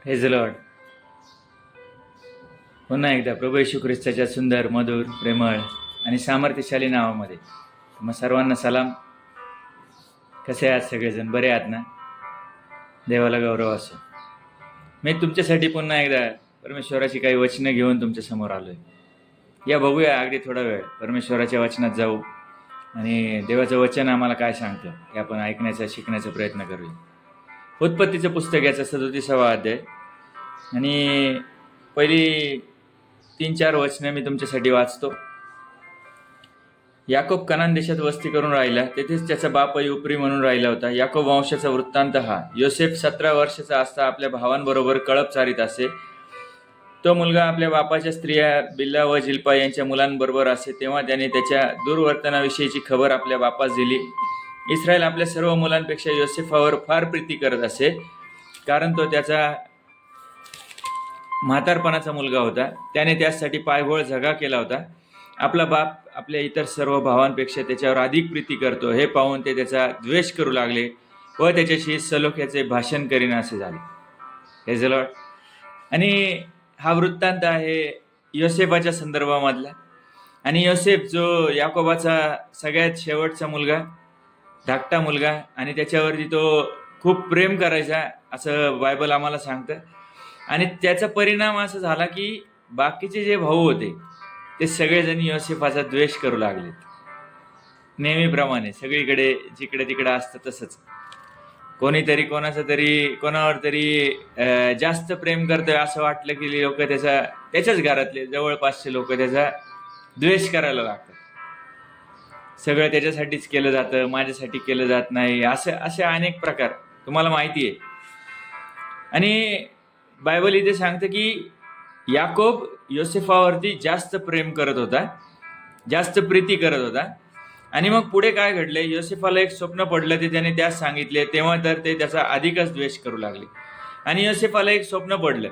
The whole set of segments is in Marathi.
Praise the Lord. पुन्हा एकदा प्रभू येशू ख्रिस्ताच्या सुंदर, मधुर, प्रेमळ आणि सामर्थ्यशाली नावामध्ये मग सर्वांना सलाम. कसे आहात सगळेजण? बरे आहात ना? देवाला गौरव असो. मी तुमच्यासाठी पुन्हा एकदा परमेश्वराची काही वचनं घेऊन तुमच्या समोर आलोय. या बघूया अगदी थोडा वेळ परमेश्वराच्या वचनात जाऊ आणि देवाचं वचन आम्हाला काय सांगतं हे आपण ऐकण्याचा, शिकण्याचा प्रयत्न करूया. उत्पत्तीचं पुस्तक याचा 37वा अध्याय आणि पहिली 3-4 वचनं मी तुमच्यासाठी वाचतो. याकोब कनान देशात वस्ती करून राहिला, तेथेच त्याचा बाप युप्री म्हणून राहिला होता. याकोब वंशाचा वृत्तांत हा. योसेफ 17 वर्षाचा असता आपल्या भावांबरोबर कळप चारित असे. तो मुलगा आपल्या बापाच्या स्त्रिया बिल्ला व जिल्पा यांच्या मुलांबरोबर असे. तेव्हा त्याने त्याच्या दुर्वर्तनाविषयीची खबर आपल्या बापास दिली. इस्रायल आपल्या सर्व मुलांपेक्षा योसेफावर फार प्रीती करत असे, कारण तो त्याचा म्हातारपणाचा मुलगा होता. त्याने त्यासाठी पायघोळ झगा केला होता. आपला बाप आपल्या इतर सर्व भावांपेक्षा त्याच्यावर अधिक प्रीती करतो हे पाहून ते त्याचा द्वेष करू लागले व त्याच्याशी सलोख्याचे भाषण करीना असे झाले. Praise the Lord. आणि हा वृत्तांत आहे योसेफाच्या संदर्भामधला. आणि योसेफ जो याकोबाचा सगळ्यात शेवटचा मुलगा, धाकटा मुलगा, आणि त्याच्यावरती तो खूप प्रेम करायचा असं बायबल आम्हाला सांगतं. आणि त्याचा परिणाम असा झाला की बाकीचे जे भाऊ होते ते सगळेजण योसेफाचा द्वेष करू लागले. नेहमीप्रमाणे सगळीकडे जिकडे तिकडे असतं तसंच. कोणीतरी कोणावर तरी जास्त प्रेम करतोय असं वाटलं की लोक त्याच्याच घरातले जवळपासचे लोक त्याचा द्वेष करायला लागतात. सगळं त्याच्यासाठीच केलं जातं, माझ्यासाठी केलं जात नाही, असे अनेक प्रकार तुम्हाला माहिती आहे. आणि बायबल इथे सांगतं की याकोब योसेफावरती जास्त प्रेम करत होता, जास्त प्रीती करत होता. आणि मग पुढे काय घडले, योसेफाला एक स्वप्न पडलं, ते त्याने त्यास सांगितले. तेव्हा तर ते त्याचा अधिकच द्वेष करू लागले. आणि योसेफाला एक स्वप्न पडलं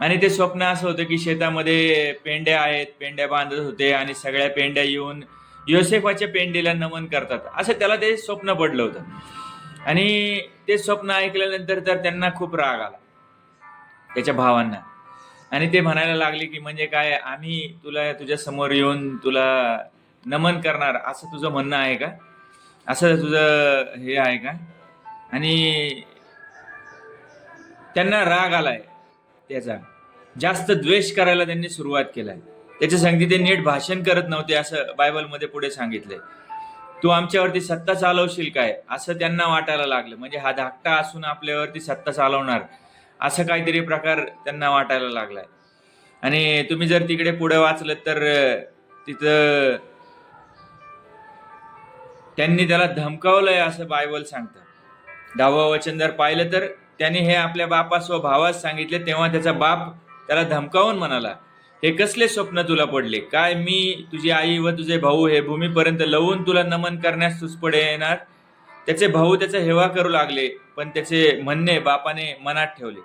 आणि ते स्वप्न असं होतं की शेतामध्ये पेंड्या आहेत, पेंड्या बांधत होते आणि सगळ्या पेंड्या येऊन योसेफाच्या पेंडीला नमन करतात, असं त्याला ते स्वप्न पडलं होतं. आणि ते स्वप्न ऐकल्यानंतर तर त्यांना खूप राग आला, त्याच्या भावांना. आणि ते म्हणायला लागले की म्हणजे काय, आम्ही तुझ्या समोर येऊन तुला नमन करणार असं तुझं म्हणणं आहे का? असं तुझं हे आहे का? आणि त्यांना राग आलाय, त्याचा जास्त द्वेष करायला त्यांनी सुरुवात केलाय. त्याच्या संगती ते नीट भाषण करत नव्हते असं बायबलमध्ये पुढे सांगितलंय. तू आमच्यावरती सत्ता चालवशील काय असं त्यांना वाटायला लागलं. म्हणजे हा धाकटा असून आपल्यावरती सत्ता चालवणार असं काहीतरी प्रकार त्यांना वाटायला लागलाय. आणि तुम्ही जर तिकडे पुढे वाचलं तर तिथं त्यांनी त्याला धमकावलंय असं बायबल सांगतं. 10वं वचन जर पाहिलं तर त्याने हे आपल्या बापास व भावास सांगितले. तेव्हा त्याचा बाप त्याला धमकावून म्हणाला, हे कसले स्वप्न तुला पडले? काय मी तुझी आई व तुझे भाऊ हे भूमीपर्यंत लवून तुला नमन करण्यास तुझपडे येणार? त्याचे भाऊ त्याचा हेवा करू लागले, पण त्याचे म्हणणे बापाने मनात ठेवले.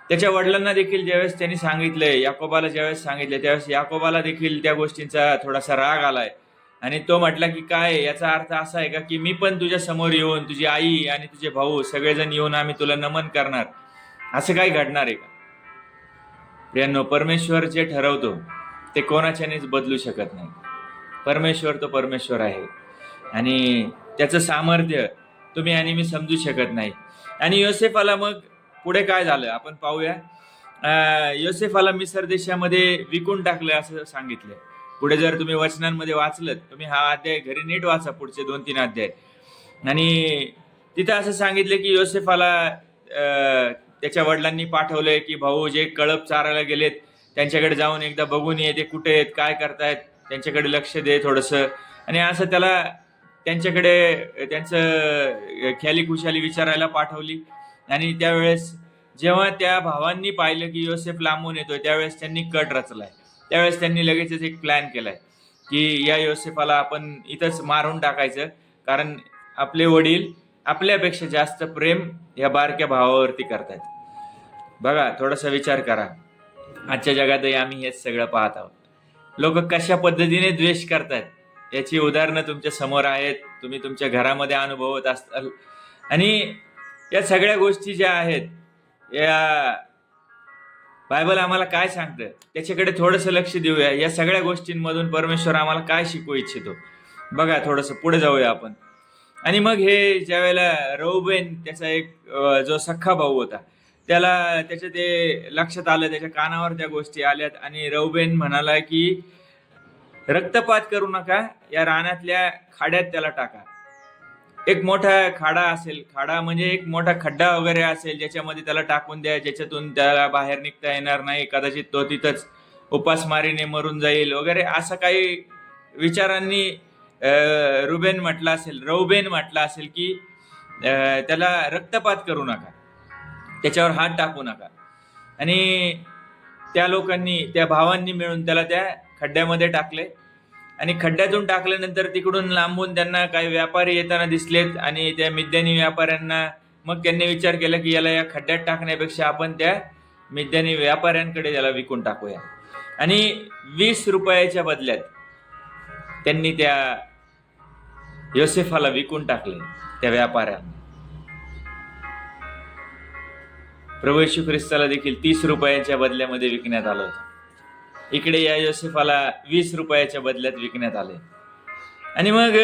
त्याच्या वडिलांना देखील ज्यावेळेस त्यांनी सांगितलंय, याकोबाला ज्यावेळेस सांगितले, त्यावेळेस याकोबाला देखील त्या गोष्टींचा थोडासा राग आलाय. आणि तो म्हटला की काय, याचा अर्थ असा आहे का की मी पण तुझ्या समोर येऊन, तुझी आई आणि तुझे भाऊ सगळेजण येऊन आम्ही तुला नमन करणार, असं काही घडणार आहे का? प्रियांनो, परमेश्वर जे ठरवतो ते कोणाच्यानेच बदलू शकत नाही. परमेश्वर तो परमेश्वर आहे आणि त्याचं सामर्थ्य तुम्ही आणि मी समजू शकत नाही. आणि योसेफाला मग पुढे काय झालं आपण पाहूया. योसेफाला मिसर देशामध्ये विकून टाकलं असं सांगितलंय. पुढे जर तुम्ही वचनांमध्ये वाचलं, तुम्ही हा अध्याय घरी नीट वाचा, पुढचे 2-3 अध्याय. आणि तिथं असं सांगितलं की योसेफाला त्याच्या वडिलांनी पाठवलंय की भाऊ जे कळप चारायला गेलेत त्यांच्याकडे जाऊन एकदा बघून ये, ते कुठे आहेत, काय करतायत, त्यांच्याकडे लक्ष दे थोडंसं. आणि असं त्याला त्यांच्याकडे त्यांचं ख्याली खुशाली विचारायला पाठवली. आणि त्यावेळेस जेव्हा त्या भावांनी पाहिलं की योसेफ लांबून येतोय, त्यावेळेस त्यांनी कट रचलाय. त्यावेळेस त्यांनी लगेचच एक प्लॅन केलाय की या योसेफाला आपण इथंच मारून टाकायचं, कारण आपले वडील आपल्यापेक्षा जास्त प्रेम या बारक्या भावावरती करतात. बघा, थोडासा विचार करा. आजच्या जगातही आम्ही हेच सगळं पाहत आहोत. लोक कशा पद्धतीने द्वेष करतात याची उदाहरणं तुमच्या समोर आहेत, तुम्ही तुमच्या घरामध्ये अनुभवत असाल. आणि या सगळ्या गोष्टी ज्या आहेत या बायबल आम्हाला काय सांगतं त्याच्याकडे थोडंसं लक्ष देऊया. या सगळ्या गोष्टींमधून परमेश्वर आम्हाला काय शिकवू इच्छितो बघा. थोडंसं पुढे जाऊया आपण. आणि मग हे ज्या वेळेला रौबेन त्याचा एक जो सख्खा भाऊ होता त्याला त्याच्या ते लक्षात आलं, त्याच्या कानावर त्या गोष्टी आल्यात आणि रौबेन म्हणाला की रक्तपात करू नका, या रानातल्या खाड्यात त्याला टाका. एक मोठा खाडा असेल, खाडा म्हणजे एक मोठा खड्डा वगैरे असेल ज्याच्यामध्ये त्याला टाकून द्या, ज्याच्यातून त्याला बाहेर निघता येणार नाही, कदाचित तो तिथंच उपासमारीने मरून जाईल वगैरे असं काही विचारांनी रौबेन म्हटलं असेल की त्याला रक्तपात करू नका, त्याच्यावर हात टाकू नका. आणि त्या लोकांनी, त्या भावांनी मिळून त्याला त्या खड्ड्यामध्ये टाकले. आणि खड्ड्यातून टाकल्यानंतर तिकडून लांबून त्यांना काही व्यापारी येताना दिसलेत आणि त्या मिद्यानी व्यापाऱ्यांना मग त्यांनी विचार केला की याला या खड्ड्यात टाकण्यापेक्षा आपण त्या मिद्यानी व्यापाऱ्यांकडे याला विकून टाकूया. आणि 20 रुपयाच्या बदल्यात त्यांनी त्या योसेफाला विकून टाकले त्या व्यापाऱ्यांना. प्रभू येशू ख्रिस्ताला देखील 30 रुपयाच्या बदल्यामध्ये विकण्यात आलं होतं. इकडे या योसेफाला 20 रुपयाच्या बदल्यात विकण्यात आले. आणि मग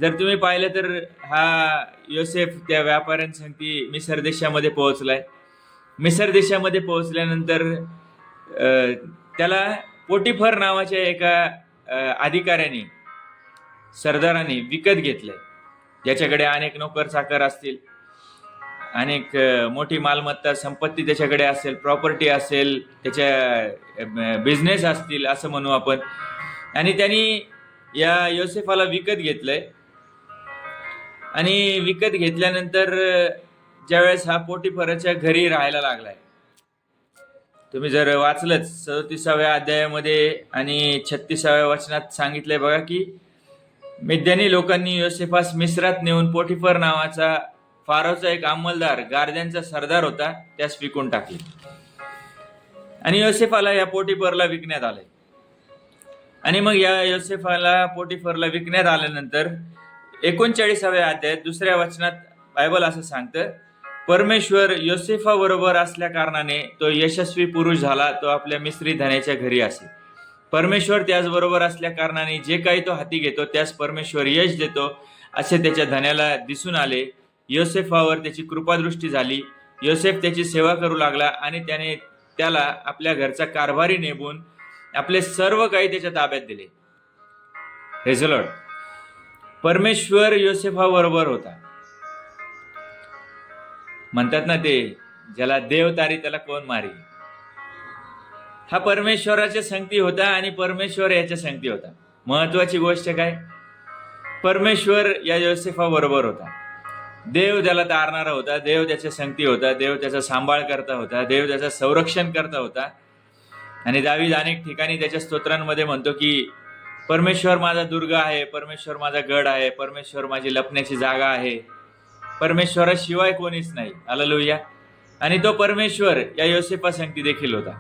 जर तुम्ही पाहिलं तर हा योसेफ त्या व्यापाऱ्यांसाठी मिसर देशामध्ये पोहोचलाय. मिसर देशामध्ये पोहोचल्यानंतर त्याला पोटिफर नावाच्या एका अधिकाऱ्याने, सरदाराने विकत घेतलंय, ज्याच्याकडे अनेक नोकर चाकर असतील, अनेक मोठी मालमत्ता संपत्ती त्याच्याकडे असेल, प्रॉपर्टी असेल, त्याच्या बिझनेस असतील असं म्हणू आपण. आणि त्यांनी या योसेफाला विकत घेतलंय. आणि विकत घेतल्यानंतर ज्यावेळेस हा पोटिफरच्या घरी राहायला लागलाय, तुम्ही जर वाचलंच 37व्या अध्यायामध्ये आणि 36व्या वचनात सांगितलंय बघा की मिद्यानी लोकांनी योसेफास मिस्रात नेऊन पोटिफर नावाचा फारोचा एक अंमलदार, गार्द्यांचा सरदार होता, त्यास विकून टाकले. आणि योसेफाला या पोटिफरला विकण्यात आले. आणि मग या योसेफाला पोटिफरला विकण्यात आल्यानंतर 39व्या अध्यायात 2ऱ्या वचनात बायबल असं सांगतं, परमेश्वर योसेफा बरोबर असल्या कारणाने तो यशस्वी पुरुष झाला, तो आपल्या मिस्री धन्याच्या घरी असे. परमेश्वर त्याचबरोबर असल्या कारणाने जे काही तो हाती घेतो त्यास परमेश्वर यश देतो असे त्याच्या धन्याला दिसून आले. योसेफावर त्याची कृपादृष्टी झाली. योसेफ त्याची सेवा करू लागला आणि त्याने त्याला आपल्या घरचा कारभारी नेमून आपले सर्व काही त्याच्या ताब्यात दिले. Praise the Lord. परमेश्वर योसेफा बरोबर होता. म्हणतात ना ते, ज्याला देव तारी त्याला कोण मारी. हा परमेश्वराच्या संगती होता आणि परमेश्वर याच्या संगती होता. महत्वाची गोष्ट काय, परमेश्वर या योसेफा बरोबर होता. देव त्याला तारणारा होता, देव त्याच्या संगती होता, देव त्याचा सांभाळ करता होता, देव त्याचं संरक्षण करता होता. आणि दावीद अनेक ठिकाणी त्याच्या स्तोत्रांमध्ये म्हणतो की परमेश्वर माझा दुर्ग आहे, परमेश्वर माझा गड आहे, परमेश्वर माझी लपण्याची जागा आहे, परमेश्वराशिवाय कोणीच नाही. हालेलुया. आणि तो परमेश्वर या योसेफा संगती देखील होता.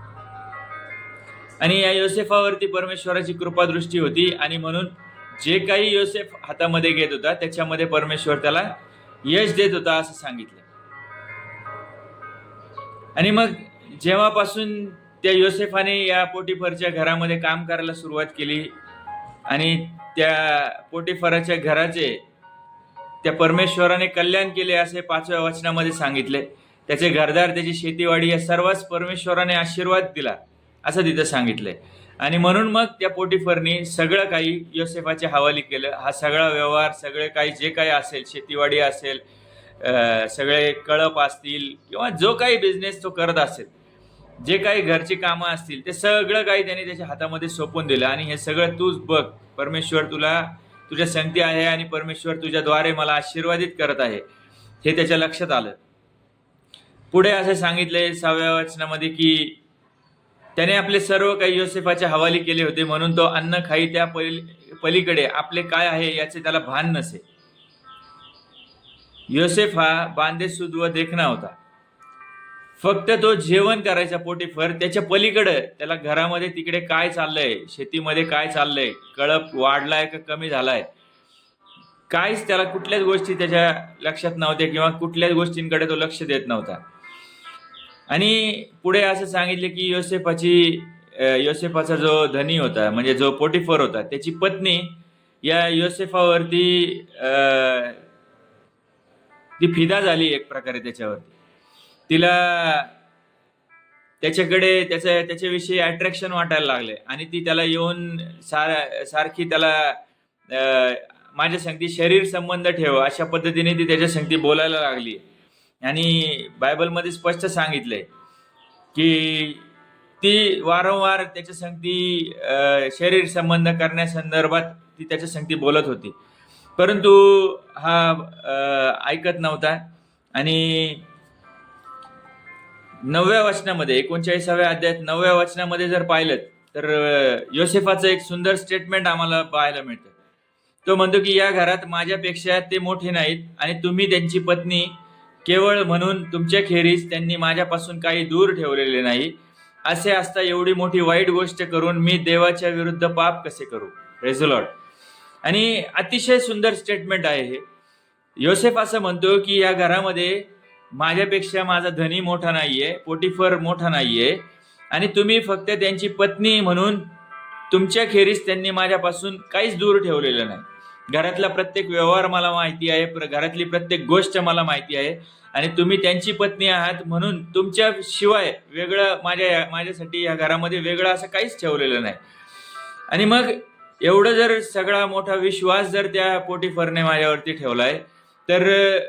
आणि या योसेफावरती परमेश्वराची कृपादृष्टी होती. आणि म्हणून जे काही योसेफ हातामध्ये घेत होता त्याच्यामध्ये परमेश्वर त्याला यश देत होता असं सांगितलं. आणि मग जेव्हापासून त्या योसेफाने या पोटिफरच्या घरामध्ये काम करायला सुरुवात केली आणि त्या पोटिफराच्या घराचे त्या परमेश्वराने कल्याण केले असे 5व्या वचनामध्ये सांगितले. त्याचे घरदार, त्याची शेतीवाडी या सर्वच परमेश्वराने आशीर्वाद दिला असं तिथं सांगितलंय. आणि म्हणून मग त्या पोटिफरनी सगळं काही योसेफाच्या हवाली केलं. हा सगळा व्यवहार, सगळे काही जे काही असेल, शेतीवाडी असेल, सगळे कळप असतील किंवा जो काही बिझनेस तो करत असेल, जे काही घरची कामं असतील, ते सगळं काही त्याने त्याच्या हातामध्ये सोपवून दिलं. आणि हे सगळं तूच बघ, परमेश्वर तुझ्या संगती आहे आणि परमेश्वर तुझ्याद्वारे मला आशीर्वादित करत आहे, हे त्याच्या लक्षात आलं. पुढे असं सांगितलंय 6व्या वचनामध्ये की त्याने आपले सर्व काही योसेफाच्या हवाली केले होते, म्हणून तो अन्न खाई त्या पलीकडे आपले काय आहे याचे त्याला भान नसे. योसेफ हा बांधेसूद व देखणा होता. फक्त तो जेवण करायचा पोटिफर, त्याच्या पलीकडे त्याला घरामध्ये तिकडे काय चाललंय, शेतीमध्ये काय चाललंय, कळप वाढलाय का कमी झालाय, काहीच त्याला कुठल्याच गोष्टी त्याच्या लक्षात नव्हत्या किंवा कुठल्याच गोष्टींकडे तो लक्ष देत नव्हता. आणि पुढे असं सांगितले की योसेफाचा जो धनी होता, म्हणजे जो पोटिफर होता, त्याची पत्नी या योसेफावरती ती फिदा झाली एक प्रकारे त्याच्यावरती. तिला त्याच्याविषयी अट्रॅक्शन वाटायला लागले आणि ती त्याला येऊन सारखी त्याला माझ्या संगती शरीर संबंध ठेव अशा पद्धतीने ती त्याच्या संगती बोलायला लागली. आणि बायबलमध्ये स्पष्ट सांगितलंय की ती वारंवार त्याच्या संगती शरीर संबंध करण्यासंदर्भात ती त्याच्या संगती बोलत होती, परंतु हा ऐकत नव्हता. आणि 9व्या वचनामध्ये, 39व्या अध्यायात 9व्या वचनामध्ये जर पाहिलं तर योसेफाचं एक सुंदर स्टेटमेंट आम्हाला पाहायला मिळतं. तो म्हणतो की या घरात माझ्यापेक्षा ते मोठे नाहीत आणि तुम्ही त्यांची पत्नी केवळ म्हणून तुमच्या खेरीज त्यांनी माझ्यापासून काही दूर ठेवलेले नाही. असे असता एवढी मोठी वाईट गोष्ट करून मी देवाच्या विरुद्ध पाप कसे करू. Praise the Lord. आणि अतिशय सुंदर स्टेटमेंट आहे हे. योसेफ असं म्हणतो की या घरामध्ये माझ्यापेक्षा माझा धनी मोठा नाहीये, पोटिफर मोठा नाहीये, आणि तुम्ही फक्त त्यांची पत्नी म्हणून तुमच्या खेरीज त्यांनी माझ्यापासून काहीच दूर ठेवलेलं नाही. घरातला प्रत्येक व्यवहार मला माहिती आहे, घरातली प्रत्येक गोष्ट मला माहिती आहे, आणि तुम्ही त्यांची पत्नी आहात म्हणून तुमच्या शिवाय वेगळं माझ्यासाठी या घरामध्ये वेगळं असं काहीच ठेवलेलं नाही. आणि मग एवढं जर सगळा मोठा विश्वास जर त्या पोटिफरने माझ्यावरती ठेवलाय, तर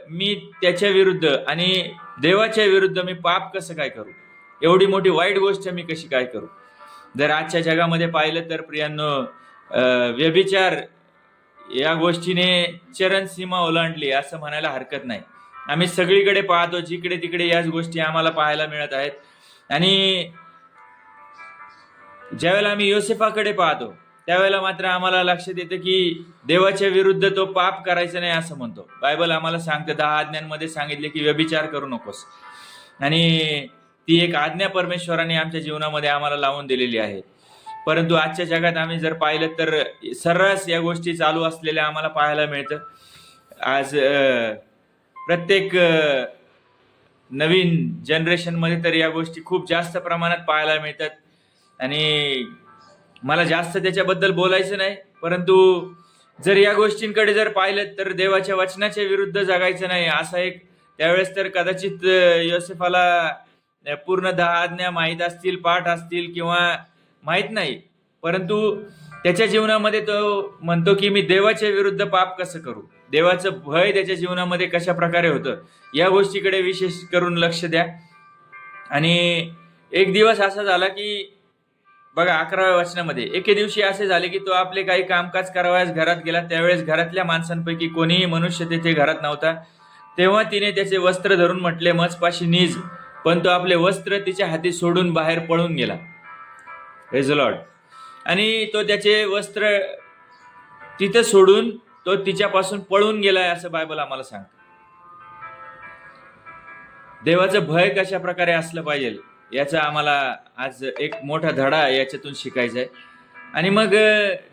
मी त्याच्या विरुद्ध आणि देवाच्या विरुद्ध मी पाप कसं काय करू, एवढी मोठी वाईट गोष्ट मी कशी काय करू. जर आजच्या जगामध्ये पाहिलं तर प्रियांनो, व्यभिचार या गोष्टीने चरणसीमा ओलांडली असं म्हणायला हरकत नाही. आम्ही सगळीकडे पाहतो, जिकडे तिकडे याच गोष्टी आम्हाला पाहायला मिळत आहेत. आणि ज्यावेळेला आम्ही योसेफाकडे पाहतो त्यावेळेला मात्र आम्हाला लक्षात येतं की देवाच्या विरुद्ध तो पाप करायचा नाही असं म्हणतो. बायबल आम्हाला सांगते, 10 आज्ञांमध्ये सांगितले की व्यभिचार करू नकोस, आणि ती एक आज्ञा परमेश्वराने आमच्या जीवनामध्ये आम्हाला लावून दिलेली आहे. परंतु आजच्या जगात आम्ही जर पाहिलं तर सर्रास या गोष्टी चालू असलेल्या आम्हाला पाहायला मिळतं. आज प्रत्येक नवीन जनरेशनमध्ये तर या गोष्टी खूप जास्त प्रमाणात पाहायला मिळतात. आणि मला जास्त त्याच्याबद्दल बोलायचं नाही, परंतु जर या गोष्टींकडे जर पाहिलं तर देवाच्या वचनाच्या विरुद्ध जगायचं नाही असा एक, त्यावेळेस तर कदाचित योसेफाला पूर्ण 10 आज्ञा माहीत असतील, पाठ असतील किंवा माहीत नाही, परंतु त्याच्या जीवनामध्ये तो म्हणतो की मी देवाच्या विरुद्ध पाप कसं करू. देवाचं भय त्याच्या जीवनामध्ये कशा प्रकारे होतं या गोष्टीकडे विशेष करून लक्ष द्या. आणि एक दिवस असा झाला की बघा 11व्या वचनामध्ये, एके दिवशी असे झाले की तो आपले काही कामकाज करावयास घरात गेला. त्यावेळेस घरातल्या माणसांपैकी कोणीही मनुष्य तेथे घरात नव्हता. तेव्हा तिने त्याचे वस्त्र धरून म्हटले, मजपाशी नीज. पण तो आपले वस्त्र तिच्या हाती सोडून बाहेर पळून गेला. Praise the Lord. आणि तो त्याचे वस्त्र तिथे सोडून तो तिच्यापासून पळून गेलाय असं बायबल आम्हाला सांगतं. देवाचं भय कशा प्रकारे असलं पाहिजे याचा आम्हाला आज एक मोठा धडा याच्यातून शिकायचा आहे. आणि मग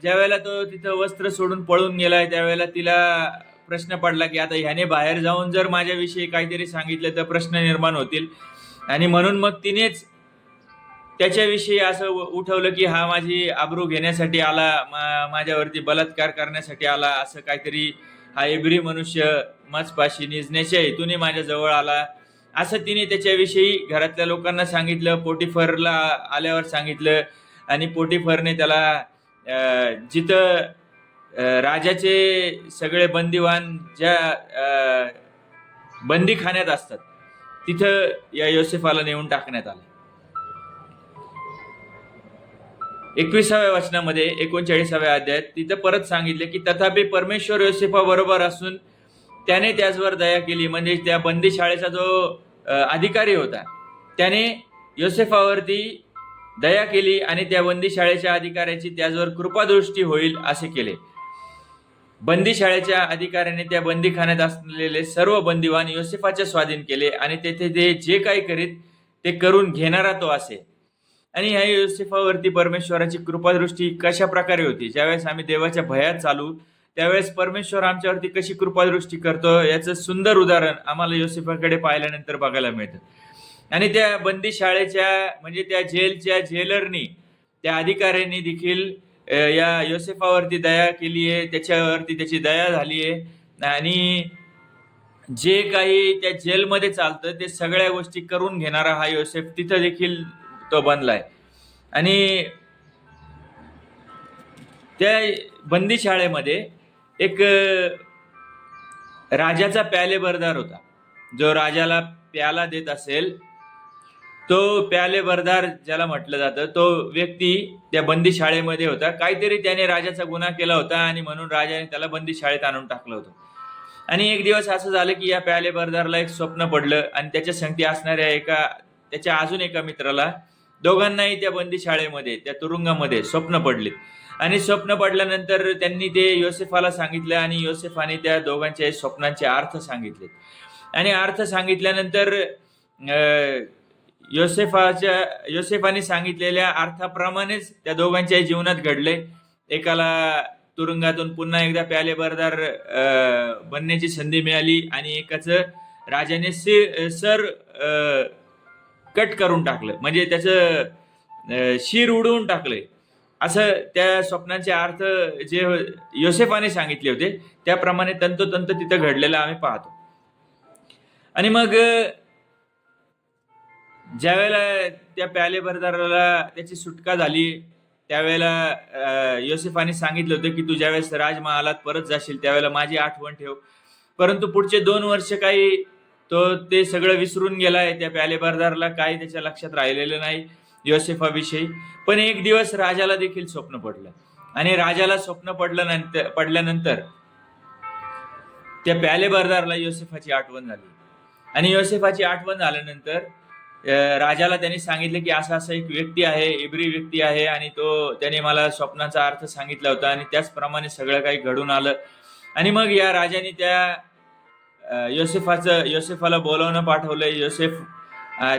ज्या वेळेला तो तिथं वस्त्र सोडून पळून गेलाय त्यावेळेला तिला प्रश्न पडला की आता ह्याने बाहेर जाऊन जर माझ्याविषयी काहीतरी सांगितलं तर प्रश्न निर्माण होतील. आणि म्हणून मग तिनेच त्याच्याविषयी असं उठवलं की हा माझी आबरू घेण्यासाठी आला, माझ्यावरती बलात्कार करण्यासाठी आला, असं काहीतरी, हा इब्री मनुष्य मजपाशी निजण्याच्या हेतूने माझ्या जवळ आला, असं तिने त्याच्याविषयी घरातल्या लोकांना सांगितलं. पोटिफरला आल्यावर सांगितलं. आणि पोटिफरने त्याला जिथं राजाचे सगळे बंदिवान ज्या बंदीखान्यात असतात तिथं या योसेफाला नेऊन टाकण्यात आलं. 21व्या वचनामध्ये 39व्या अध्यायात तिथं परत सांगितले की तथापि परमेश्वर योसेफा बरोबर असून त्याने त्याचवर दया केली. म्हणजे त्या बंदीशाळेचा जो अधिकारी होता त्याने योसेफावरती दया केली आणि त्या बंदीशाळेच्या अधिकाऱ्याची त्याचवर कृपादृष्टी होईल असे केले. बंदीशाळेच्या अधिकाऱ्याने त्या बंदीखान्यात असलेले सर्व बंदिवान योसेफाच्या स्वाधीन केले आणि तेथे ते जे काही करीत ते करून घेणारा तो असे. आणि ह्या योसेफावरती परमेश्वराची कृपादृष्टी कशा प्रकारे होती. ज्यावेळेस आम्ही देवाच्या भयात चालू त्यावेळेस परमेश्वर आमच्यावरती कशी कृपादृष्टी करतो याचं सुंदर उदाहरण आम्हाला योसेफाकडे पाहिल्यानंतर बघायला मिळतं. आणि त्या बंदी शाळेच्या म्हणजे त्या जेलच्या जेलरनी, त्या अधिकाऱ्यांनी देखील या योसेफावरती दया केली आहे, त्याच्यावरती त्याची दया झाली आहे आणि जे काही त्या जेलमध्ये चालतं ते सगळ्या गोष्टी करून घेणारा हा योसेफ तिथं देखील तो बनलाय. आणि त्या बंदी शाळेमध्ये एक राजाचा प्यालेबरदार होता. जो राजाला प्याला देत असेल तो प्यालेबरदार ज्याला म्हटलं जातं, तो व्यक्ती त्या बंदी शाळेमध्ये होता. काहीतरी त्याने राजाचा गुन्हा केला होता आणि म्हणून राजाने त्याला बंदी शाळेत आणून टाकलं होतं. आणि एक दिवस असं झालं की या प्यालेबरदारला एक स्वप्न पडलं आणि त्याच्या संगती असणाऱ्या त्याच्या अजून एका मित्राला, दोघांनाही त्या बंदी शाळेमध्ये, त्या तुरुंगामध्ये स्वप्न पडले. आणि स्वप्न पडल्यानंतर त्यांनी ते योसेफाला सांगितलं आणि योसेफाने त्या दोघांच्या स्वप्नांचे अर्थ सांगितले. आणि अर्थ सांगितल्यानंतर योसेफाने सांगितलेल्या अर्थाप्रमाणेच त्या दोघांच्या जीवनात घडले. एकाला तुरुंगातून पुन्हा एकदा प्यालेबरदार बनण्याची संधी मिळाली आणि एकाचं राजाने सर कट करून टाकलं, म्हणजे त्याचं शिर उडवून टाकलंय. असं त्या स्वप्नांचे अर्थ जे योसेफाने सांगितले होते त्याप्रमाणे तंतोतंत तिथं घडलेलं आम्ही पाहतो. आणि मग ज्यावेळेला त्या प्यालेबरदाराला त्याची सुटका झाली त्यावेळेला योसेफाने सांगितलं होतं की तू ज्यावेळेस राजमहालात परत जाशील त्यावेळेला माझी आठवण ठेव. परंतु पुढचे 2 वर्ष काही तो ते सगळं विसरून गेलाय. त्या प्यालेबरदाराला काही त्याच्या लक्षात राहिलेलं नाही योसेफाविषयी. पण एक दिवस राजाला देखील स्वप्न पडलं आणि राजाला स्वप्न पडल्यानंतर त्या प्यालेबरदाराला योसेफाची आठवण झाली. आणि योसेफाची आठवण झाल्यानंतर राजाला त्यांनी सांगितलं की असा असा एक व्यक्ती आहे, इब्री व्यक्ती आहे आणि त्याने मला स्वप्नाचा अर्थ सांगितला होता आणि त्याचप्रमाणे सगळं काही घडून आलं. आणि मग या राजाने त्या योसेफाला बोलावणं पाठवलंय. योसेफ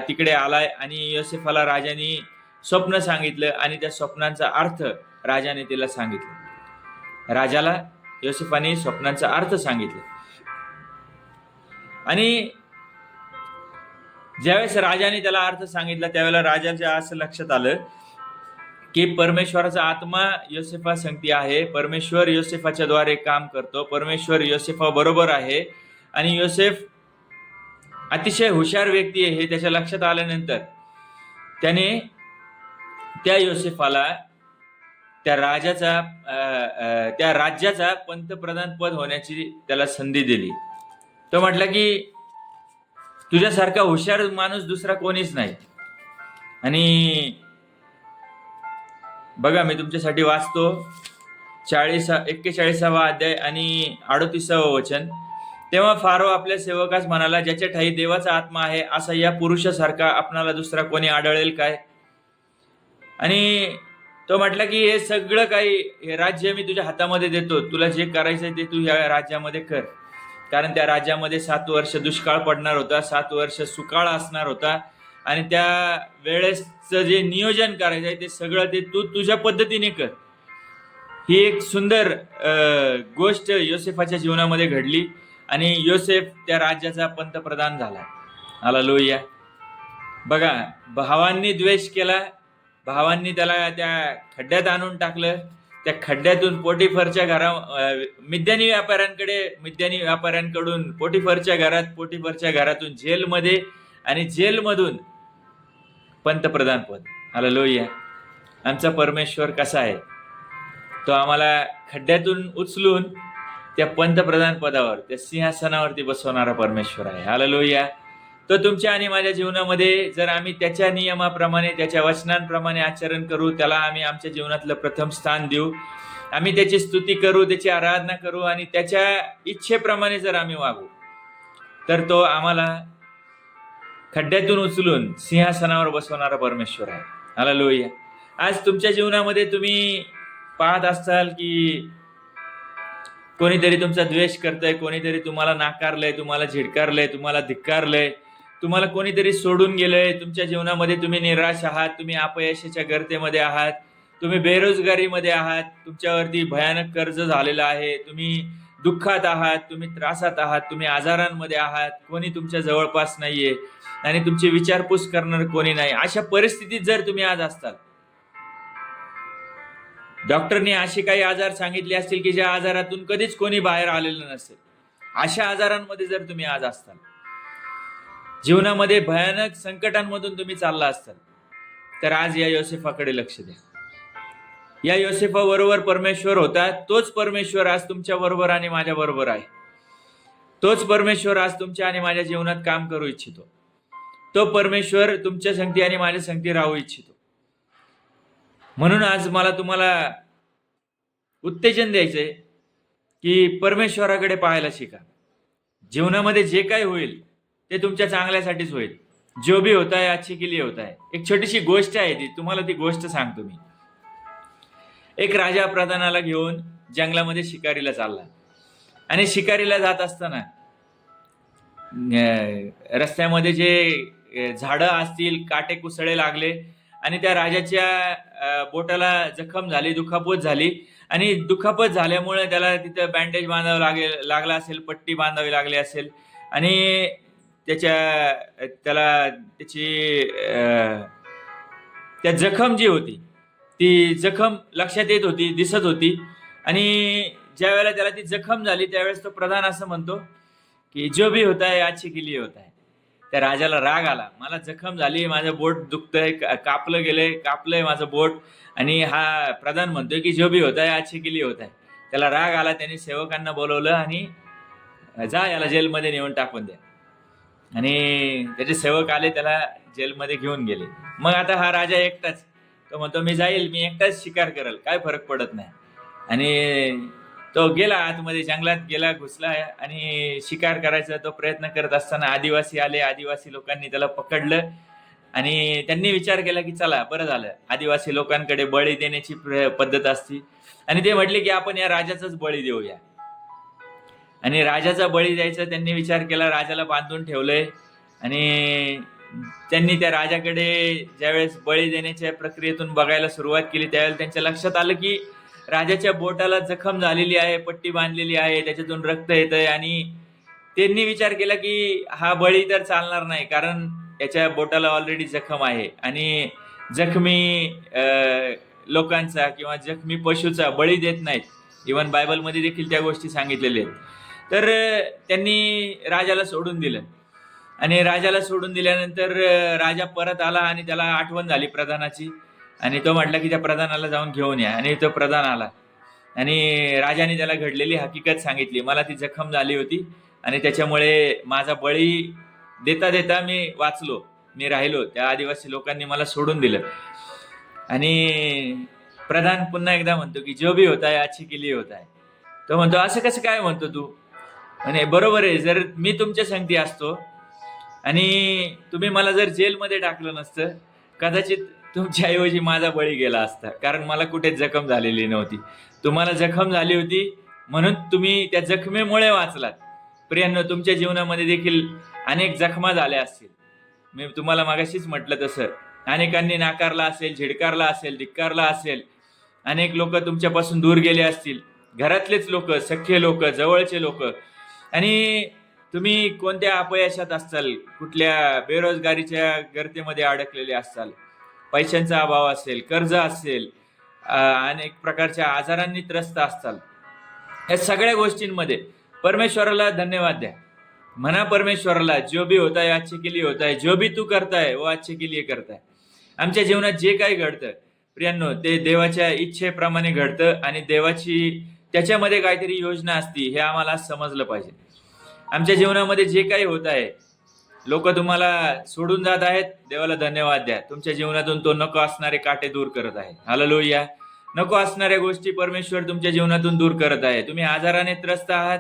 तिकडे आलाय आणि योसेफाला राजाने स्वप्न सांगितलं आणि त्या स्वप्नांचा अर्थ राजाने तिला सांगितलं. राजाला योसेफाने स्वप्नांचा अर्थ सांगितलं. आणि ज्यावेळेस राजाने त्याला अर्थ सांगितला त्यावेळेला राजाच्या असं लक्षात आलं की परमेश्वराचा आत्मा योसेफा संगती आहे, परमेश्वर योसेफाच्या द्वारे काम करतो, परमेश्वर योसेफा बरोबर आहे आणि योसेफ अतिशय हुशार व्यक्ती आहे हे त्याच्या लक्षात आल्यानंतर त्याने त्या योसेफाला त्या राज्याचा पंतप्रधान पद होण्याची त्याला संधी दिली. तो म्हटला की तुझ्यासारखा हुशार माणूस दुसरा कोणीच नाही. आणि बघा मी तुमच्यासाठी वाचतो 41वा अध्याय आणि 38वा वचन. तेव्हा फारो आपल्या सेवकास म्हणाला, ज्याच्या ठाई देवाचा आत्मा आहे असा या पुरुषासारखा आपणाला दुसरा कोणी आढळेल काय? आणि तो म्हटला की हे सगळं काही, हे राज्य मी तुझ्या हातामध्ये देतो, तुला जे करायचंय ते तू या राज्यामध्ये कर. कारण त्या राज्यामध्ये 7 वर्ष दुष्काळ पडणार होता, 7 वर्ष सुकाळ असणार होता आणि त्या वेळेसचं जे नियोजन करायचंय ते सगळं ते तू तुझ्या पद्धतीने कर. ही एक सुंदर गोष्ट योसेफाच्या जीवनामध्ये घडली आणि योसेफ त्या राज्याचा पंतप्रधान झाला. हालेलुया. बघा, भावांनी द्वेष केला, भावांनी त्याला त्या खड्ड्यात आणून टाकलं. त्या खड्ड्यातून मिद्यानी व्यापाऱ्यांकडून पोटिफरच्या घरातून जेलमध्ये आणि जेलमधून पंतप्रधान पद. हालेलुया. आमचा परमेश्वर कसा आहे, तो आम्हाला खड्ड्यातून उचलून त्या पंतप्रधान पदावर, त्या सिंहासनावरती बसवणारा परमेश्वर आहे. हालेलुया. तो तुमच्या आणि माझ्या जीवनामध्ये जर आम्ही त्याच्या नियमाप्रमाणे, त्याच्या वचनांप्रमाणे आचरण करू, त्याला आम्ही आमच्या जीवनातलं प्रथम स्थान देऊ, आम्ही त्याची स्तुती करू, त्याची आराधना करू आणि त्याच्या इच्छेप्रमाणे जर आम्ही वागू, तर तो आम्हाला खड्ड्यातून उचलून सिंहासनावर बसवणारा परमेश्वर आहे. हालेलुया. आज तुमच्या जीवनामध्ये तुम्ही पाहत असाल की कोणीतरी तुमचा द्वेष करतंय, कोणीतरी तुम्हाला नाकारलंय, तुम्हाला झिडकारलंय, तुम्हाला धिक्कारलंय, तुम्हाला कोणीतरी सोडून गेलंय. तुमच्या जीवनामध्ये तुम्ही निराश आहात, तुम्ही अपयशाच्या गर्तेमध्ये आहात, तुम्ही बेरोजगारीमध्ये आहात, तुमच्यावरती भयानक कर्ज झालेलं आहे, तुम्ही दुःखात आहात, तुम्ही त्रासात आहात, तुम्ही आजारांमध्ये आहात, कोणी तुमच्या जवळपास नाहीये आणि तुमची विचारपूस करणार कोणी नाही, अशा परिस्थितीत जर तुम्ही आज असताल, डॉक्टरने असे काही आजार सांगितले असतील की ज्या आजारातून कधीच कोणी बाहेर आलेलं नसेल, अशा आजारांमध्ये जर तुम्ही आज असताल, जीवनामध्ये भयानक संकटांमधून तुम्ही चालला असताल, तर आज या योसेफाकडे लक्ष द्या. या योसेफाबरोबर परमेश्वर होता. तोच परमेश्वर आज तुमच्या बरोबर आणि माझ्या बरोबर आहे. तोच परमेश्वर आज तुमच्या आणि माझ्या जीवनात काम करू इच्छितो. तो परमेश्वर तुमच्या संगती आणि माझ्या संगती राहू इच्छितो. म्हणून आज मला तुम्हाला उत्तेजन द्यायचंय की परमेश्वराकडे पाहायला शिका. जीवनामध्ये जे काही होईल ते तुमच्या चांगल्यासाठीच होईल. जो भी होता है अच्छे के लिए होता है. एक छोटीशी गोष्ट आहे ती, तुम्हाला ती गोष्ट सांगतो मी. एक राजा प्रधानाला घेऊन जंगलामध्ये शिकारीला चालला आणि शिकारीला जात असताना रस्त्यामध्ये जे झाडं असतील, काटे कुसळे लागले आणि त्या राजाच्या बोटाला जखम झाली, दुखापत झाली आणि दुखापत झाल्यामुळे त्याला तिथं बँडेज बांधावं लागला असेल, पट्टी बांधावी लागली असेल आणि त्या जखम जी होती ती जखम लक्षात येत होती, दिसत होती. आणि ज्या वेळेला त्याला ती जखम झाली त्यावेळेस तो प्रधान असं म्हणतो की जो भी होता है अच्छे के लिए होता है. त्या राजाला राग आला, मला जखम झाली, माझं बोट दुखतंय, कापलंय माझं बोट, आणि हा प्रधान म्हणतोय की जो भी होता है अच्छे के लिए होता है. त्याला राग आला. त्यांनी सेवकांना बोलवलं आणि जा याला जेलमध्ये नेऊन टाकून द्या. आणि त्याचे सेवक आले, त्याला जेलमध्ये घेऊन गेले. मग आता हा राजा एकटाच, तो म्हणतो मी जाईल, मी एकटाच शिकार करेल, काय फरक पडत नाही. आणि तो गेला आतमध्ये, जंगलात गेला, घुसला आणि शिकार करायचा तो प्रयत्न करत असताना आदिवासी आले. आदिवासी लोकांनी त्याला पकडलं आणि त्यांनी विचार केला की चला बरं झालं, आदिवासी लोकांकडे बळी देण्याची पद्धत असती आणि ते म्हटले की आपण या राजाचाच बळी देऊया. आणि राजाचा बळी द्यायचा त्यांनी विचार केला. राजाला बांधून ठेवलंय आणि त्यांनी त्या राजाकडे ज्यावेळेस बळी देण्याच्या प्रक्रियेतून बघायला सुरुवात केली त्यावेळेस त्यांच्या लक्षात आलं की राजाच्या बोटाला जखम झालेली आहे, पट्टी बांधलेली आहे, त्याच्यातून रक्त येतंय. आणि त्यांनी विचार केला की हा बळी तर चालणार नाही, कारण याच्या बोटाला ऑलरेडी जखम आहे आणि जखमी लोकांचा किंवा जखमी पशूचा बळी देत नाहीत. इव्हन बायबलमध्ये देखील त्या गोष्टी सांगितलेल्या आहेत. तर त्यांनी राजाला सोडून दिलं आणि राजाला सोडून दिल्यानंतर राजा परत आला आणि त्याला आठवण झाली प्रधानाची आणि तो म्हटला की त्या प्रधानाला जाऊन घेऊन या. आणि तो प्रधान आला आणि राजाने त्याला घडलेली हकीकत सांगितली. मला ती जखम झाली होती आणि त्याच्यामुळे माझा बळी देता देता मी वाचलो, मी राहिलो, त्या आदिवासी लोकांनी मला सोडून दिलं. आणि प्रधान पुन्हा एकदा म्हणतो की जो भी होता है अच्छे के लिए होता है. तो म्हणतो असं कसं काय म्हणतो तू? आणि बरोबर आहे, जर मी तुमच्या संगती असतो आणि तुम्ही मला जर जेलमध्ये टाकलं नसतं, कदाचित तुमच्या ऐवजी माझा बळी गेला असता, कारण मला कुठेच जखम झालेली नव्हती. तुम्हाला जखम झाली होती म्हणून तुम्ही त्या जखमेमुळे वाचलात. प्रियांनो, तुमच्या जीवनामध्ये देखील अनेक जखमा झाल्या असतील. मी तुम्हाला मागाशीच म्हटलं तसं, अनेकांनी नाकारला असेल, झिडकारला असेल, धिक्कारला असेल. अनेक लोक तुमच्यापासून दूर गेले असतील, घरातलेच लोक, सख्खे लोक, जवळचे लोक. आणि तुम्ही कोणत्या अपयशात असाल, कुठल्या बेरोजगारीच्या गर्तेमध्ये अडकलेले असाल, पैशांचा अभाव असेल, कर्ज असेल, अनेक प्रकारच्या आजारांनी त्रस्त असताल. या सगळ्या गोष्टींमध्ये परमेश्वराला धन्यवाद द्या. म्हणा परमेश्वराला, जो भी होता है अच्छे के लिए होता है, जो भी तू करता है वो अच्छे के लिए करता है. आमच्या जीवनात जे काही घडतं प्रियांनो, ते देवाच्या इच्छेप्रमाणे घडतं आणि देवाची त्याच्यामध्ये काहीतरी योजना असती, हे आम्हाला समजलं पाहिजे. आमच्या जीवनामध्ये जे काही होत आहे, लोक तुम्हाला सोडून जात आहेत, देवाला धन्यवाद द्या. तुमच्या जीवनातून तो नको असणारे काटे दूर करत आहे. हालेलुया. नको असणाऱ्या गोष्टी परमेश्वर तुमच्या जीवनातून दूर करत आहे. तुम्ही आजाराने त्रस्त आहात,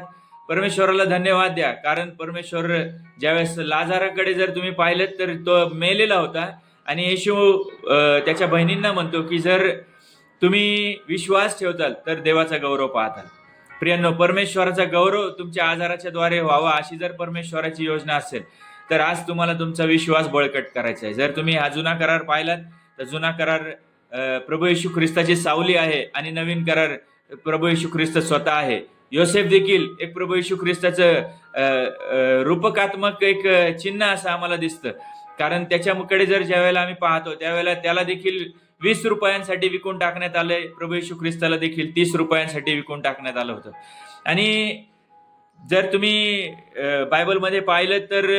परमेश्वराला धन्यवाद द्या. कारण परमेश्वर ज्यावेळेस लाजाराकडे जर तुम्ही पाहिलं तर तो मेलेला होता आणि येशू त्याच्या बहिणींना म्हणतो की जर तुम्ही विश्वास ठेवताल तर देवाचा गौरव पाहताल. प्रियांनो, परमेश्वराचा गौरव तुमच्या आजाराच्या द्वारे व्हावा अशी जर परमेश्वराची योजना असेल तर आज तुम्हाला तुमचा विश्वास बळकट करायचा आहे. जर तुम्ही हा जुना करार पाहिलात तर जुना करार प्रभू येशू ख्रिस्ताची सावली आहे आणि नवीन करार प्रभू येशू ख्रिस्त स्वतः आहे. योसेफ देखील एक प्रभू येशू ख्रिस्ताचं रूपकात्मक एक चिन्ह असं आम्हाला दिसतं. कारण त्याच्याकडे जर ज्यावेळेला आम्ही पाहतो त्यावेळेला त्याला देखील 20 रुपयांसाठी विकून टाकण्यात आलंय. प्रभू येशू ख्रिस्ताला देखील 30 रुपयांसाठी विकून टाकण्यात आलं होतं. आणि जर तुम्ही बायबलमध्ये पाहिलं तर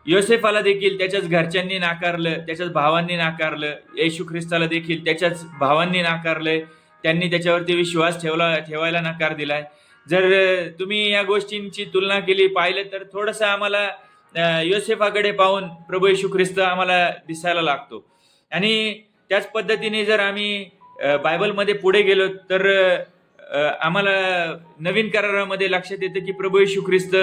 योसेफाला देखील त्याच्याच घरच्यांनी नाकारलं, त्याच्याच भावांनी नाकारलं. येशू ख्रिस्ताला देखील त्याच्याच भावांनी नाकारलंय. त्यांनी त्याच्यावरती विश्वास ठेवायला नकार दिलाय. जर तुम्ही या गोष्टींची तुलना केली पाहिलं तर थोडंसं आम्हाला योसेफाकडे पाहून प्रभू येशू ख्रिस्त आम्हाला दिसायला लागतो. आणि त्याच पद्धतीने जर आम्ही बायबलमध्ये पुढे गेलो तर आम्हाला नवीन करारामध्ये लक्षात येतं की प्रभू येशू ख्रिस्त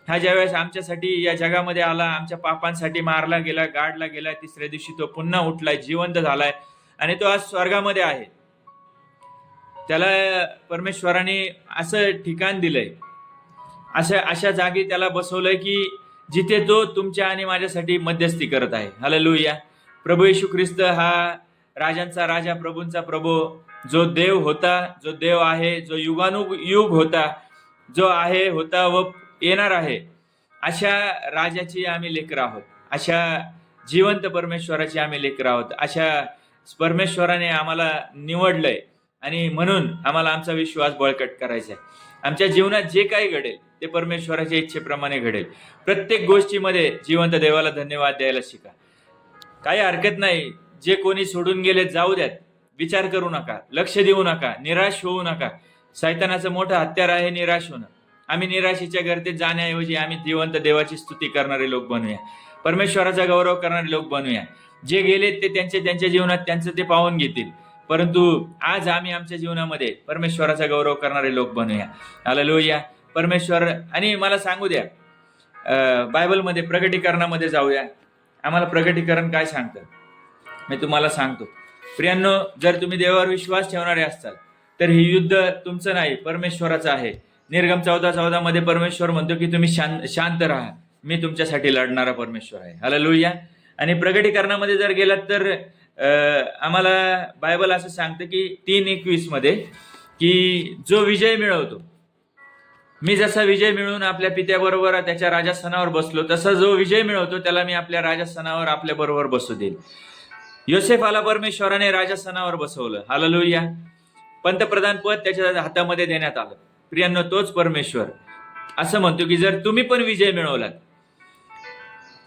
हा ज्यावेळेस आमच्यासाठी या जगामध्ये आला, आमच्या पापांसाठी मारला गेला, गाडला गेला, तिसऱ्या दिवशी तो पुन्हा उठलाय, जिवंत झालाय आणि तो आज स्वर्गामध्ये आहे. त्याला परमेश्वराने असं ठिकाण दिलंय, अशा जागी त्याला बसवलंय की जिथे तो तुमच्या आणि माझ्यासाठी मध्यस्थी करत आहे. हालेलुया. प्रभू येशू ख्रिस्त हा राजांचा राजा, प्रभूंचा प्रभू, जो देव होता, जो देव आहे, जो युगानुयुग होता, जो आहे, होता व येणार आहे, अशा राजाची आम्ही लेकरं आहोत. अशा जिवंत परमेश्वराची आम्ही लेकरं आहोत. अशा परमेश्वराने आम्हाला निवडलंय आणि म्हणून आम्हाला आमचा विश्वास बळकट करायचा आहे. आमच्या जीवनात जे काही घडेल ते परमेश्वराच्या इच्छेप्रमाणे घडेल. प्रत्येक गोष्टीमध्ये जिवंत देवाला धन्यवाद द्यायला शिका. काही हरकत नाही. जे कोणी सोडून गेले जाऊ द्यात. विचार करू नका, लक्ष देऊ नका, निराश होऊ नका. शैतानाचं मोठं हत्यार आहे निराश होणं. आम्ही निराशेच्या गर्दीत जाण्याऐवजी आम्ही जिवंत देवाची स्तुती करणारे लोक बनूया, परमेश्वराचा गौरव करणारे लोक बनूया. जे गेले ते त्यांच्या जीवनात त्यांचं ते पाहून घेतील, परंतु आज आम्ही आमच्या जीवनामध्ये परमेश्वराचा गौरव करणारे लोक बनूया. हालेलुया. परमेश्वर. आणि मला सांगू द्या, बायबलमध्ये प्रकटीकरणामध्ये जाऊया. आम्हाला प्रकटीकरण काय सांगतं मी तुम्हाला सांगतो. प्रियांनो, जर तुम्ही देवावर विश्वास ठेवणारे असताल तर हे युद्ध तुमचं नाही, परमेश्वराचं आहे. निर्गम 14:14 मध्ये परमेश्वर म्हणतो की तुम्ही शांत राहा, मी तुमच्यासाठी लढणारा परमेश्वर आहे. हालेलुया. आणि प्रकटीकरणामध्ये जर गेलात तर आम्हाला बायबल असं सांगतं की 3:21 मध्ये की जो विजय मिळवतो, मी जसा विजय मिळवून आपल्या पित्याबरोबर त्याच्या राजस्थानावर बसलो, तसा जो विजय मिळवतो त्याला मी आपल्या राजस्थानावर आपल्या बरोबर बसू देईल. योसेफाला परमेश्वराने राजस्थानावर बसवलं. हालेलुया. पंतप्रधान पद त्याच्या हातामध्ये देण्यात आलं. प्रियांनो, तोच परमेश्वर असं म्हणतो की जर तुम्ही पण विजय मिळवलात,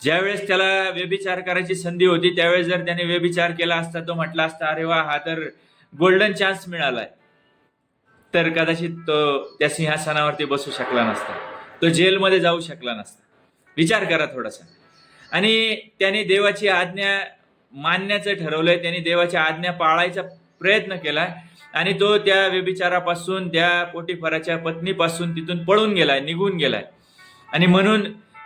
ज्यावेळेस त्याला व्यभिचार करायची संधी होती त्यावेळेस जर त्याने व्यभिचार केला असता, तो म्हटला असता अरे वा, हा तर गोल्डन चान्स मिळालाय, तर कदाचित तो त्या सिंहासनावरती बसू शकला नसता, तो जेलमध्ये जाऊ शकला नसता. विचार करा थोडासा. आणि त्याने देवाची आज्ञा मानण्याचं ठरवलंय, त्यांनी देवाच्या आज्ञा पाळायचा प्रयत्न केला आणि तो त्या व्यभिचारापासून, त्या पोटीफराच्या पत्नीपासून तिथून पळून गेलाय, निघून गेलाय. आणि म्हणून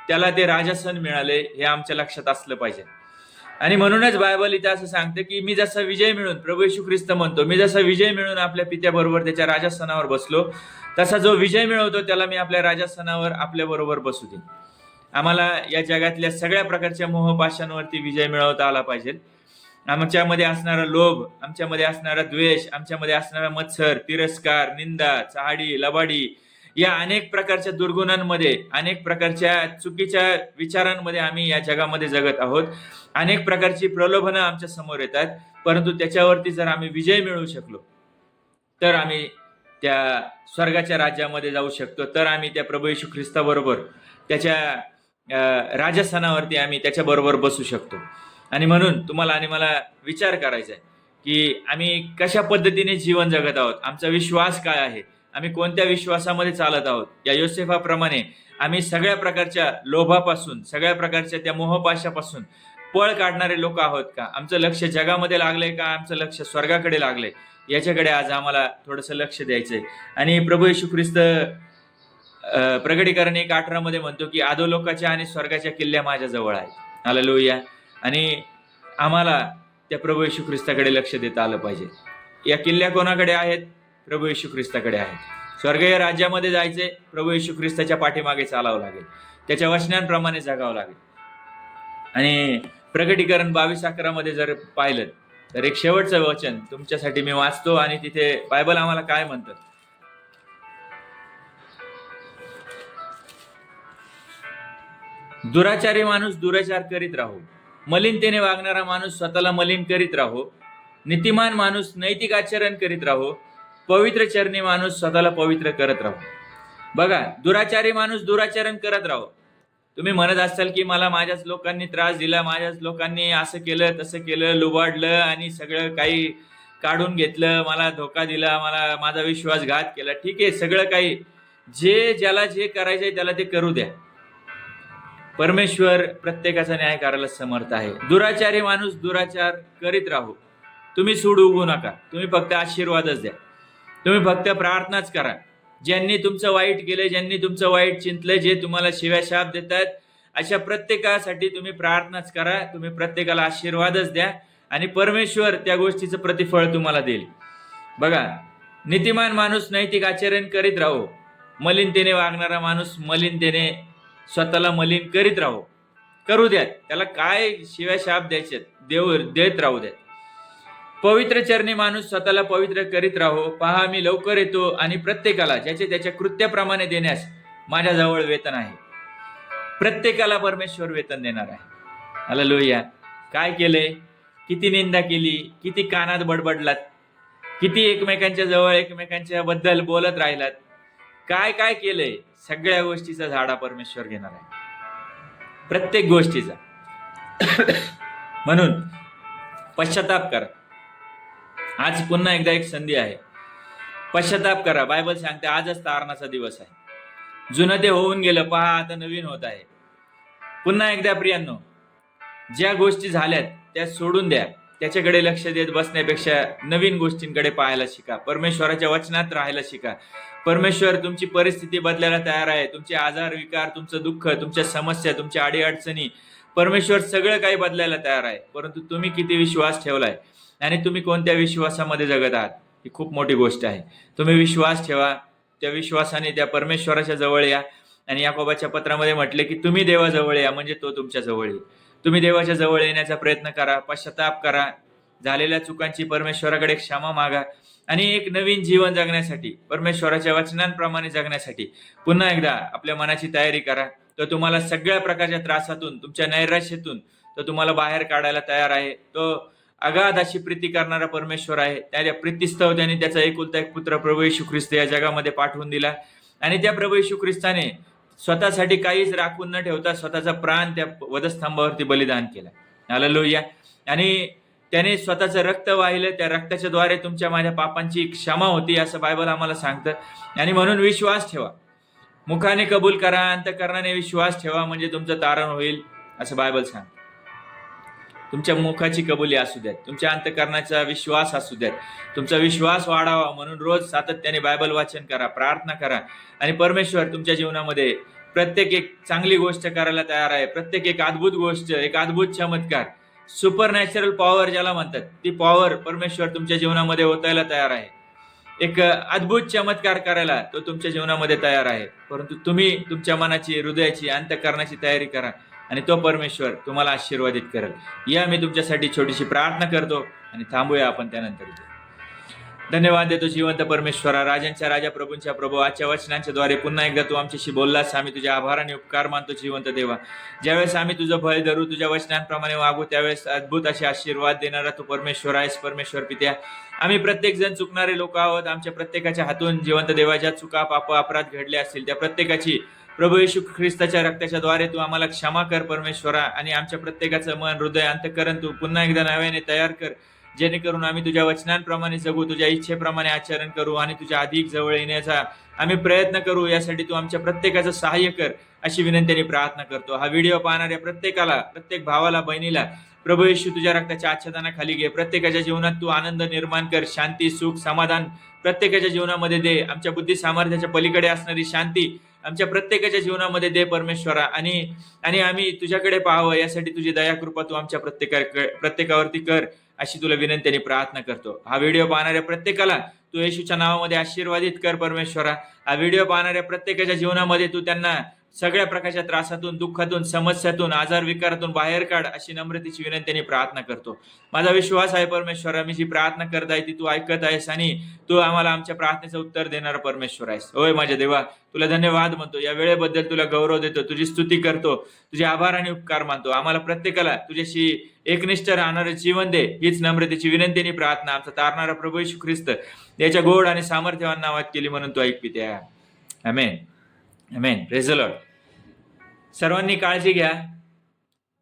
त्याला ते राजासन मिळाले, हे आमच्या लक्षात असलं पाहिजे. आणि म्हणूनच बायबल इथं असं सांगतं की मी जसा विजय मिळून, प्रभू येशू ख्रिस्त म्हणतो, मी जसा विजय मिळून आपल्या पित्याबरोबर त्याच्या राजस्थानावर बसलो, तसा जो विजय मिळवतो त्याला मी आपल्या राजस्थानावर आपल्या बरोबर बसू देईन. आम्हाला या जगातल्या सगळ्या प्रकारच्या मोहपाशांवरती विजय मिळवता आला पाहिजे. आमच्यामध्ये असणारा लोभ, आमच्यामध्ये असणारा द्वेष, आमच्यामध्ये असणारा मत्सर, तिरस्कार, निंदा, चहाडी, लबाडी, या अनेक प्रकारच्या दुर्गुणांमध्ये, अनेक प्रकारच्या चुकीच्या विचारांमध्ये आम्ही या जगामध्ये जगत आहोत. अनेक प्रकारची प्रलोभनं आमच्या समोर येतात, परंतु त्याच्यावरती जर आम्ही विजय मिळवू शकलो तर आम्ही त्या स्वर्गाच्या राज्यामध्ये जाऊ शकतो. तर आम्ही त्या प्रभू येशू ख्रिस्ताबरोबर त्याच्या राजस्थानावरती आम्ही त्याच्याबरोबर बसू शकतो. आणि म्हणून तुम्हाला आणि मला विचार करायचा आहे की आम्ही कशा पद्धतीने जीवन जगत आहोत, आमचा विश्वास काय आहे, आम्ही कोणत्या विश्वासामध्ये चालत आहोत. या योसेफाप्रमाणे आम्ही सगळ्या प्रकारच्या लोभापासून, सगळ्या प्रकारच्या त्या मोहपाशापासून पळ काढणारे लोक आहोत का? आमचं लक्ष जगामध्ये लागलंय का आमचं लक्ष स्वर्गाकडे लागलंय? याच्याकडे आज आम्हाला थोडंसं लक्ष द्यायचंय. आणि प्रभू येशू ख्रिस्त प्रकटीकरण 1:18 मध्ये म्हणतो की अधोलोकाच्या आणि स्वर्गाच्या किल्ल्या माझ्या जवळ आहेत. हालेलुया. आणि आम्हाला त्या प्रभू येशू ख्रिस्ताकडे लक्ष देता आलं पाहिजे. या किल्ल्या कोणाकडे आहेत? प्रभू येशू ख्रिस्ताकडे आहेत. स्वर्गीय राज्यामध्ये जायचे, प्रभू येशू ख्रिस्ताच्या पाठीमागे चालावं लागेल, त्याच्या वचनांप्रमाणे जगावं लागेल. आणि प्रकटीकरण 22:11 मध्ये जर पाहिलं तर एक शेवटचं वचन तुमच्यासाठी मी वाचतो आणि तिथे बायबल आम्हाला काय म्हणतं. दुराचारी माणूस दुराचार करीत राहो, मलिनतेने वागणारा माणूस स्वतःला मलिन करीत राहो, नीतिमान माणूस नैतिक आचरण करीत राहो, पवित्र चरणी माणूस स्वतःला पवित्र करत राहो. बघा, दुराचारी माणूस दुराचरण करत राहो. तुम्ही म्हणत असाल की मला माझ्याच लोकांनी त्रास दिला, माझ्याच लोकांनी असं केलं तसं केलं, लुबाडलं आणि सगळं काही काढून घेतलं, मला धोका दिला, मला माझा विश्वासघात केला. ठीक आहे, सगळं काही ज्याला जे करायचंय त्याला ते करू द्या. परमेश्वर प्रत्येकाचा न्याय करायला समर्थ आहे. दुराचारी माणूस दुराचार करीत राहो. तुम्ही सूड उगवू नका. तुम्ही फक्त आशीर्वादच द्या. तुम्ही फक्त प्रार्थनाच करा. ज्यांनी तुमचं वाईट केलंय, ज्यांनी तुमचं वाईट चिंतलंय, जे तुम्हाला शिव्या शाप देतात, अशा प्रत्येकासाठी तुम्ही प्रार्थनाच करा. तुम्ही प्रत्येकाला आशीर्वादच द्या आणि परमेश्वर त्या गोष्टीचं प्रतिफळ तुम्हाला देईल. बघा, नीतिमान माणूस नैतिक आचरण करीत राहो, मलिनतेने वागणारा माणूस मलिनतेने स्वतःला मलिन करीत राहो. करू द्या, त्याला काय शिव्या शाप द्यायचे देत राहू द्या. पवित्र चरणी माणूस स्वतःला पवित्र करीत राहो. पहा, मी लवकर येतो आणि प्रत्येकाला ज्याचे त्याच्या कृत्याप्रमाणे देण्यास माझ्याजवळ वेतन आहे. प्रत्येकाला परमेश्वर वेतन देणार आहे. हालेलुया. काय केलंय? किती निंदा केली, किती कानात बडबडलात, किती एकमेकांच्या जवळ एकमेकांच्या बद्दल बोलत राहिलात, काय काय केलंय, सगळ्या गोष्टीचा झाडा परमेश्वर घेणार आहे, प्रत्येक गोष्टीचा. म्हणून पश्चाताप करा. आज पुन्हा एकदा एक संधी आहे. पश्चाताप करा. बायबल सांगते आजच तारणाचा दिवस आहे. जुनं ते होऊन गेलं, पहा आता नवीन होत आहे. पुन्हा एकदा प्रियांनो, ज्या गोष्टी झाल्यात त्या सोडून द्या. त्याच्याकडे लक्ष देत बसण्यापेक्षा नवीन गोष्टींकडे पाहायला शिका. परमेश्वराच्या वचनात राहायला शिका. परमेश्वर तुमची परिस्थिती बदलायला तयार आहे. तुमचे आजार विकार, तुमचं दुःख, तुमच्या समस्या, तुमच्या अडीअडचणी, परमेश्वर सगळं काही बदलायला तयार आहे. परंतु तुम्ही किती विश्वास ठेवलाय आणि तुम्ही कोणत्या विश्वासामध्ये जगत आहात, ही खूप मोठी गोष्ट आहे. तुम्ही विश्वास ठेवा. त्या विश्वासाने त्या परमेश्वराच्या जवळ या. आणि याकोबाच्या पत्रामध्ये म्हटले की तुम्ही देवाजवळ या म्हणजे तो तुमच्या जवळ येईल. तुम्ही देवाच्या जवळ येण्याचा प्रयत्न करा. पश्चाताप करा. झालेल्या चुकांची परमेश्वराकडे क्षमा मागा आणि एक नवीन जीवन जगण्यासाठी, परमेश्वराच्या वचनांप्रमाणे जगण्यासाठी पुन्हा एकदा आपल्या मनाची तयारी करा. तो तुम्हाला सगळ्या प्रकारच्या त्रासातून, तुमच्या नैराश्यातून तो तुम्हाला बाहेर काढायला तयार आहे. तो अगाध अशी प्रीती करणारा परमेश्वर आहे. त्या प्रीतीस्तव त्याने त्याचा एकुलता एक पुत्र प्रभू येशू ख्रिस्त या जगामध्ये पाठवून दिला आणि त्या प्रभू येशू ख्रिस्ताने स्वतःसाठी काहीच राखून न ठेवता स्वतःचा प्राण त्या वधस्तंभावरती बलिदान केला. हालेलुया. आणि त्याने स्वतःचं रक्त वाहिलं. त्या रक्ताच्या द्वारे तुमच्या माझ्या पापांची क्षमा होती असं बायबल आम्हाला सांगतं. आणि म्हणून विश्वास ठेवा. मुखाने कबूल करा, अंतःकरणाने विश्वास ठेवा म्हणजे तुमचं तारण होईल असं बायबल सांगतं. तुमच्या मुखाची कबुली असू द्यात, तुमच्या अंतःकरणाचा विश्वास असू द्यात. तुमचा विश्वास वाढावा म्हणून रोज सातत्याने बायबल वाचन करा, प्रार्थना करा आणि परमेश्वर तुमच्या जीवनामध्ये प्रत्येक एक चांगली गोष्ट करायला तयार आहे. प्रत्येक एक अद्भुत गोष्ट, एक अद्भुत चमत्कार, सुपर नॅचरल पॉवर ज्याला म्हणतात, ती पॉवर परमेश्वर तुमच्या जीवनामध्ये ओतायला तयार आहे. एक अद्भुत चमत्कार करायला तो तुमच्या जीवनामध्ये तयार आहे. परंतु तुम्ही तुमच्या मनाची, हृदयाची, अंतःकरणाची तयारी करा आणि तो परमेश्वर तुम्हाला आशीर्वादित करेल. या मी तुमच्यासाठी छोटीशी प्रार्थना करतो आणि थांबूया आपण त्यानंतर. धन्यवाद देतो जिवंत परमेश्वरा, राजांच्या राजा, प्रभूंच्या प्रभू, आजच्या वचनांच्या द्वारे पुन्हा एकदा तू आमच्याशी बोललास. आम्ही तुझ्या आभार आणि उपकार मानतो जिवंत देवा. ज्यावेळेस आम्ही तुझं भय धरू, तुझ्या वचनांप्रमाणे वागू, त्यावेळेस अद्भुत असे आशीर्वाद देणारा तू परमेश्वर आहेस. परमेश्वर पित्या, आम्ही प्रत्येक जण चुकणारे लोक आहोत. आमच्या प्रत्येकाच्या हातून जिवंत देवाच्या चुका, पाप, अपराध घडले असतील त्या प्रत्येकाची प्रभू येशू ख्रिस्ताच्या रक्ताच्या द्वारे तू आम्हाला क्षमा कर परमेश्वरा. आणि आमच्या प्रत्येकाचं मन, हृदय, अंतःकरण तू पुन्हा एकदा नव्याने तयार कर, जेणेकरून आम्ही तुझ्या वचनांप्रमाणे जगू, तुझ्या इच्छेप्रमाणे आचरण करू आणि तुझ्या अधिक जवळ येण्याचा आम्ही प्रयत्न करू. यासाठी तू आमच्या प्रत्येकाचं सहाय्य कर अशी विनंतीने प्रार्थना करतो. हा व्हिडिओ पाहणाऱ्या प्रत्येकाला, प्रत्येक भावाला, बहिणीला प्रभू येशू तुझ्या रक्ताच्या आच्छादनाखाली घे. प्रत्येकाच्या जीवनात तू आनंद निर्माण कर, शांती, सुख, समाधान प्रत्येकाच्या जीवनामध्ये दे. आमच्या बुद्धी सामर्थ्याच्या पलीकडे असणारी शांती आमच्या प्रत्येकाच्या जीवनामध्ये दे परमेश्वरा. आणि आम्ही तुझ्याकडे पाहावं यासाठी तुझी दया कृपा तू आमच्या प्रत्येकावरती कर अशी तुला विनंतीने प्रार्थना करतो. हा व्हिडिओ पाहणाऱ्या प्रत्येकाला तू येशूच्या नावामध्ये आशीर्वादित कर परमेश्वरा. हा व्हिडिओ पाहणाऱ्या प्रत्येकाच्या जीवनामध्ये तू त्यांना सगळ्या प्रकारच्या त्रासातून, दुःखातून, समस्यातून, आजार विकारातून बाहेर काढ, अशी नम्रतेची विनंतीने प्रार्थना करतो. माझा विश्वास आहे परमेश्वरा, मी जी प्रार्थना करत आहे ती तू ऐकत आहेस आणि तू आम्हाला आमच्या प्रार्थनेचं उत्तर देणारा परमेश्वर आहेस. होय माझ्या देवा, तुला धन्यवाद म्हणतो, या वेळेबद्दल तुला गौरव देतो, तुझी स्तुती करतो, तुझे आभार आणि उपकार मानतो. आम्हाला प्रत्येकाला तुझ्याशी एकनिष्ठ राहणारे जीवन दे, हीच नम्रतेची विनंती आणि प्रार्थना आमचा तारणारा प्रभू येशू ख्रिस्त याच्या गोड आणि सामर्थ्यवान नावात केली म्हणून तू ऐकते. Amen. Amen. Praise the lord. सर्वांनी काळजी घ्या,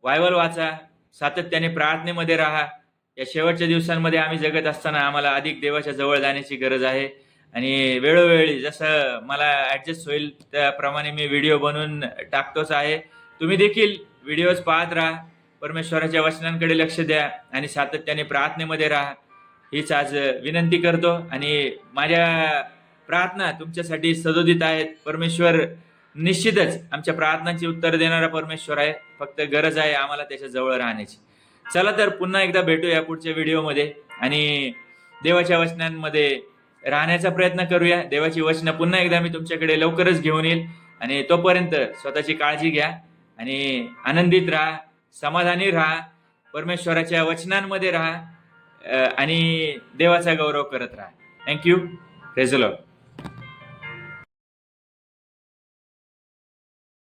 बायबल वाचा, सातत्याने प्रार्थनेमध्ये राहा. या शेवटच्या दिवसांमध्ये आम्ही जगत असताना आम्हाला अधिक देवाच्या जवळ जाण्याची गरज आहे आणि वेळोवेळी जसं मला ऍडजस्ट होईल त्याप्रमाणे मी व्हिडिओ बनवून टाकतोच आहे. तुम्ही देखील व्हिडिओज पाहत राहा, परमेश्वराच्या वचनांकडे लक्ष द्या आणि सातत्याने प्रार्थनेमध्ये राहा, हीच आज विनंती करतो. आणि माझ्या प्रार्थना तुमच्यासाठी सदोदित आहेत. परमेश्वर निश्चितच आमच्या प्रार्थनांची उत्तर देणारा परमेश्वर आहे, फक्त गरज आहे आम्हाला त्याच्या जवळ राहण्याची. चला तर पुन्हा एकदा भेटूया पुढच्या व्हिडिओमध्ये आणि देवाच्या वचनांमध्ये राहण्याचा प्रयत्न करूया. देवाची वचनं पुन्हा एकदा मी तुमच्याकडे लवकरच घेऊन येईल आणि तोपर्यंत स्वतःची काळजी घ्या आणि आनंदित राहा, समाधानी राहा, परमेश्वराच्या वचनांमध्ये राहा आणि देवाचा गौरव करत राहा. थँक्यू. Praise the Lord.